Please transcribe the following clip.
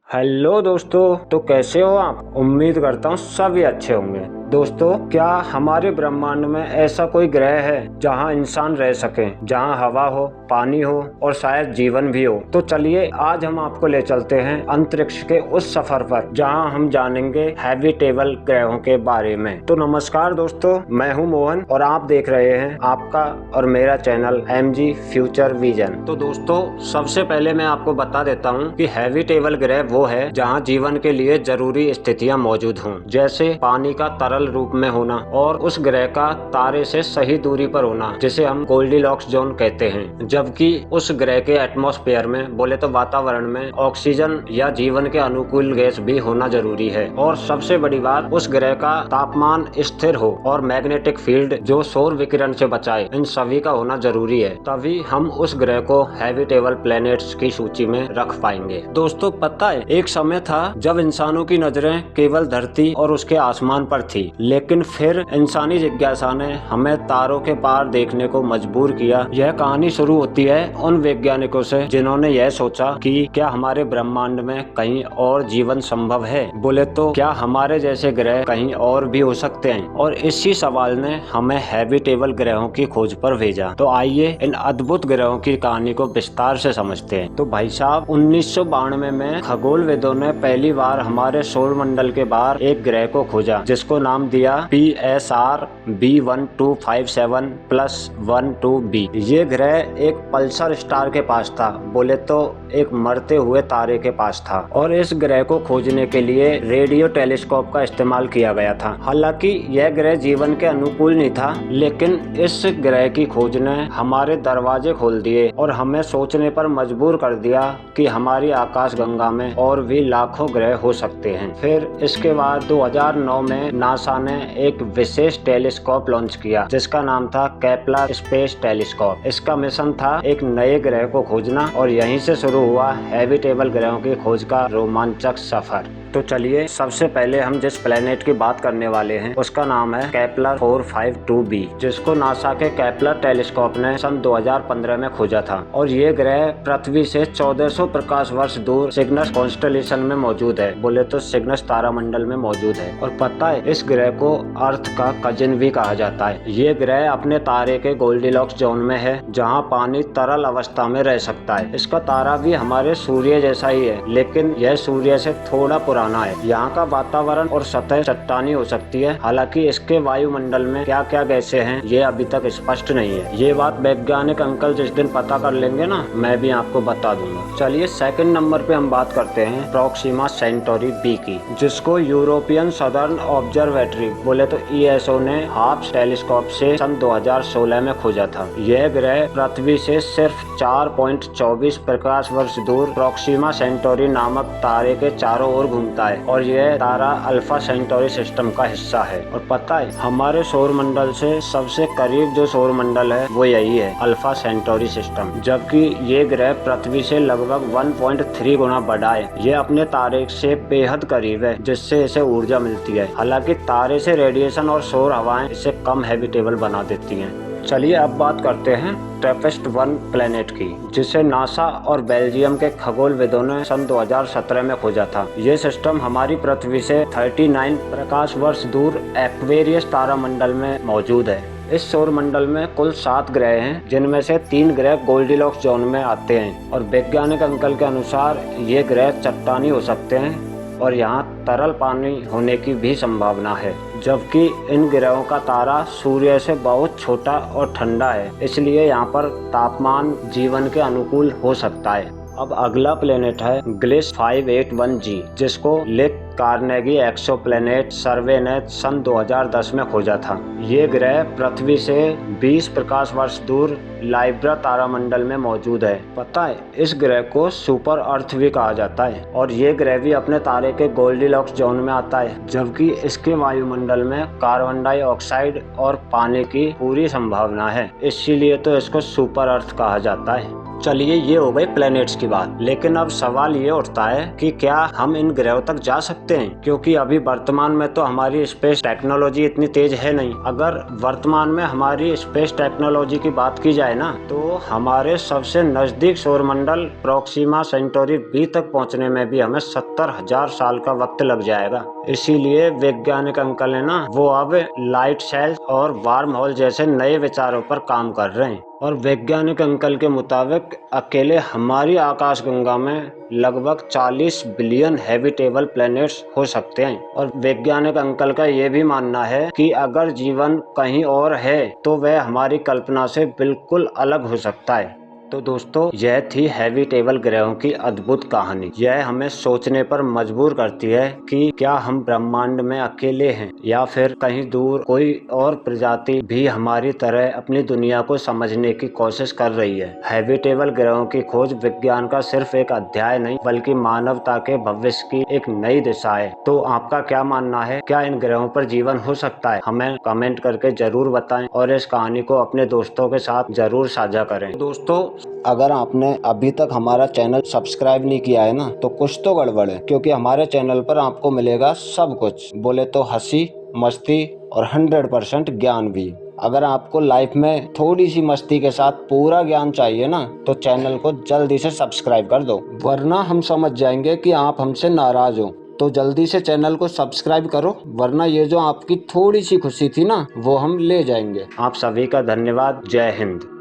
Hello दोस्तों, तो कैसे हो आप। उम्मीद करता हूँ सभी अच्छे होंगे। दोस्तों, क्या हमारे ब्रह्मांड में ऐसा कोई ग्रह है जहाँ इंसान रह सके, जहाँ हवा हो, पानी हो और शायद जीवन भी हो। तो चलिए आज हम आपको ले चलते हैं अंतरिक्ष के उस सफर पर जहाँ हम जानेंगे हैबिटेबल ग्रहों के बारे में। तो नमस्कार दोस्तों, मैं हूँ मोहन और आप देख रहे हैं आपका और मेरा चैनल MG फ्यूचर विजन। तो दोस्तों, सबसे पहले मैं आपको बता देता हूँ कि हैबिटेबल ग्रह वो है जहाँ जीवन के लिए जरूरी स्थितियाँ मौजूद हों, जैसे पानी का तरल रूप में होना और उस ग्रह का तारे से सही दूरी पर होना, जिसे हम गोल्डीलॉक्स जोन कहते हैं। जबकि उस ग्रह के एटमॉस्फेयर में बोले तो वातावरण में ऑक्सीजन या जीवन के अनुकूल गैस भी होना जरूरी है। और सबसे बड़ी बात, उस ग्रह का तापमान स्थिर हो और मैग्नेटिक फील्ड जो सौर विकिरण से बचाए, इन सभी का होना जरूरी है। तभी हम उस ग्रह को हैबिटेबल प्लैनेट्स की सूची में रख पाएंगे। दोस्तों, पता है एक समय था जब इंसानों की नजरें केवल धरती और उसके आसमान पर थी, लेकिन फिर इंसानी जिज्ञासा ने हमें तारों के पार देखने को मजबूर किया। यह कहानी शुरू होती है उन वैज्ञानिकों से जिन्होंने यह सोचा कि क्या हमारे ब्रह्मांड में कहीं और जीवन संभव है। बोले तो क्या हमारे जैसे ग्रह कहीं और भी हो सकते हैं। और इसी सवाल ने हमें हैबिटेबल ग्रहों की खोज पर भेजा। तो आइए इन अद्भुत ग्रहों की कहानी को विस्तार से समझते हैं। तो भाई साहब, 1992 में खगोलविदों ने पहली बार हमारे सौर मंडल के बाहर एक ग्रह को खोजा, जिसको नाम दिया PSR B1257+12b। ये ग्रह एक पल्सर स्टार के पास था, बोले तो एक मरते हुए तारे के पास था। और इस ग्रह को खोजने के लिए रेडियो टेलीस्कोप का इस्तेमाल किया गया था। हालांकि यह ग्रह जीवन के अनुकूल नहीं था, लेकिन इस ग्रह की खोज ने हमारे दरवाजे खोल दिए और हमें सोचने पर मजबूर कर दिया कि हमारी आकाशगंगा में और भी लाखों ग्रह हो सकते हैं। फिर इसके बाद 2009 में नासा ने एक विशेष टेलीस्कोप लॉन्च किया, जिसका नाम था केपलर स्पेस टेलीस्कोप। इसका मिशन था एक नए ग्रह को खोजना और यहीं से शुरू हुआ हैबिटेबल ग्रहों की खोज का रोमांचक सफर। तो चलिए सबसे पहले हम जिस प्लेनेट की बात करने वाले हैं उसका नाम है केपलर 452b, जिसको नासा के केपलर टेलीस्कोप ने सन 2015 में खोजा था। और ये ग्रह पृथ्वी से 1400 प्रकाश वर्ष दूर सिग्नस कॉन्स्टेलेशन में मौजूद है, बोले तो सिग्नस तारामंडल में मौजूद है। और पता है इस ग्रह को अर्थ का कजिन भी कहा जाता है। ये ग्रह अपने तारे के गोल्डीलॉक्स जोन में है, जहाँ पानी तरल अवस्था में रह सकता है। इसका तारा भी हमारे सूर्य जैसा ही है, लेकिन यह सूर्य से थोड़ा पुराना है। यहाँ का वातावरण और सतह चट्टानी हो सकती है। हालांकि इसके वायुमंडल में क्या क्या गैसें हैं ये अभी तक स्पष्ट नहीं है। ये बात वैज्ञानिक अंकल जिस दिन पता कर लेंगे ना, मैं भी आपको बता दूंगा। चलिए सेकंड नंबर पे हम बात करते हैं प्रोक्सिमा सेंटोरी B की, जिसको यूरोपियन सदर्न ऑब्जर्वेटरी बोले तो ESO ने हाब्स टेलीस्कोप से सन 2016 में खोजा था। यह ग्रह पृथ्वी से सिर्फ 4.24 प्रकाश वर्ष दूर प्रोक्सिमा सेंटोरी नामक तारे के चारों ओर घूमता है और यह तारा अल्फा सेंटोरी सिस्टम का हिस्सा है। और पता है हमारे सौर मंडल से सबसे करीब जो सौर मंडल है वो यही है, अल्फा सेंटोरी सिस्टम। जबकि ये ग्रह पृथ्वी से लगभग 1.3 गुना बड़ा है। ये अपने तारे से बेहद करीब है, जिससे इसे ऊर्जा मिलती है। हालांकि तारे से रेडिएशन और सौर हवाएं इसे कम हैबिटेबल बना देती हैं। चलिए अब बात करते हैं TRAPPIST-1 प्लेनेट की, जिसे नासा और बेल्जियम के खगोलविदों ने सन 2017 में खोजा था। ये सिस्टम हमारी पृथ्वी से 39 प्रकाश वर्ष दूर एक्वेरियस तारामंडल में मौजूद है। इस सौर मंडल में कुल 7 ग्रह हैं, जिनमें से 3 ग्रह गोल्डीलॉक्स जोन में आते हैं। और वैज्ञानिक अंकल के अनुसार ये ग्रह चट्टानी हो सकते हैं और यहाँ तरल पानी होने की भी संभावना है। जबकि इन ग्रहों का तारा सूर्य से बहुत छोटा और ठंडा है, इसलिए यहाँ पर तापमान जीवन के अनुकूल हो सकता है। अब अगला प्लेनेट है ग्लिस 581g, जिसको लेक कार्नेगी एक्सोप्लैनेट सर्वे ने सन 2010 में खोजा था। ये ग्रह पृथ्वी से 20 प्रकाश वर्ष दूर लाइब्रा तारामंडल में मौजूद है। पता है इस ग्रह को सुपर अर्थ भी कहा जाता है और ये ग्रह भी अपने तारे के गोल्डीलॉक्स जोन में आता है, जबकि इसके वायुमंडल में कार्बन डाइऑक्साइड और पानी की पूरी संभावना है, इसीलिए तो इसको सुपर अर्थ कहा जाता है। चलिए ये हो गई प्लैनेट्स की बात, लेकिन अब सवाल ये उठता है कि क्या हम इन ग्रहों तक जा सकते हैं, क्योंकि अभी वर्तमान में तो हमारी स्पेस टेक्नोलॉजी इतनी तेज है नहीं। अगर वर्तमान में हमारी स्पेस टेक्नोलॉजी की बात की जाए ना, तो हमारे सबसे नजदीक सौरमंडल प्रोक्सिमा सेंटोरी बी तक पहुंचने में भी हमें 70,000 साल का वक्त लग जाएगा। इसीलिए वैज्ञानिक अंकल है ना, वो अब लाइट सेल्स और वार्म होल जैसे नए विचारों पर काम कर रहे हैं। और वैज्ञानिक अंकल के मुताबिक अकेले हमारी आकाशगंगा में लगभग 40 बिलियन हैबिटेबल प्लैनेट्स हो सकते हैं। और वैज्ञानिक अंकल का ये भी मानना है कि अगर जीवन कहीं और है तो वह हमारी कल्पना से बिल्कुल अलग हो सकता है। तो दोस्तों, यह थी हैबिटेबल ग्रहों की अद्भुत कहानी। यह हमें सोचने पर मजबूर करती है कि क्या हम ब्रह्मांड में अकेले हैं या फिर कहीं दूर कोई और प्रजाति भी हमारी तरह अपनी दुनिया को समझने की कोशिश कर रही है। हैबिटेबल ग्रहों की खोज विज्ञान का सिर्फ एक अध्याय नहीं, बल्कि मानवता के भविष्य की एक नई दिशा है। तो आपका क्या मानना है? क्या इन ग्रहों पर जीवन हो सकता है? हमें कमेंट करके जरूर बताएं और इस कहानी को अपने दोस्तों के साथ जरूर साझा करें। दोस्तों, अगर आपने अभी तक हमारा चैनल सब्सक्राइब नहीं किया है ना, तो कुछ तो गड़बड़ है, क्योंकि हमारे चैनल पर आपको मिलेगा सब कुछ, बोले तो हंसी, मस्ती और 100% ज्ञान भी। अगर आपको लाइफ में थोड़ी सी मस्ती के साथ पूरा ज्ञान चाहिए ना, तो चैनल को जल्दी से सब्सक्राइब कर दो, वरना हम समझ जाएंगे कि आप हमसे नाराज हो। तो जल्दी से चैनल को सब्सक्राइब करो, वरना ये जो आपकी थोड़ी सी खुशी थी ना, वो हम ले जाएंगे। आप सभी का धन्यवाद। जय हिंद।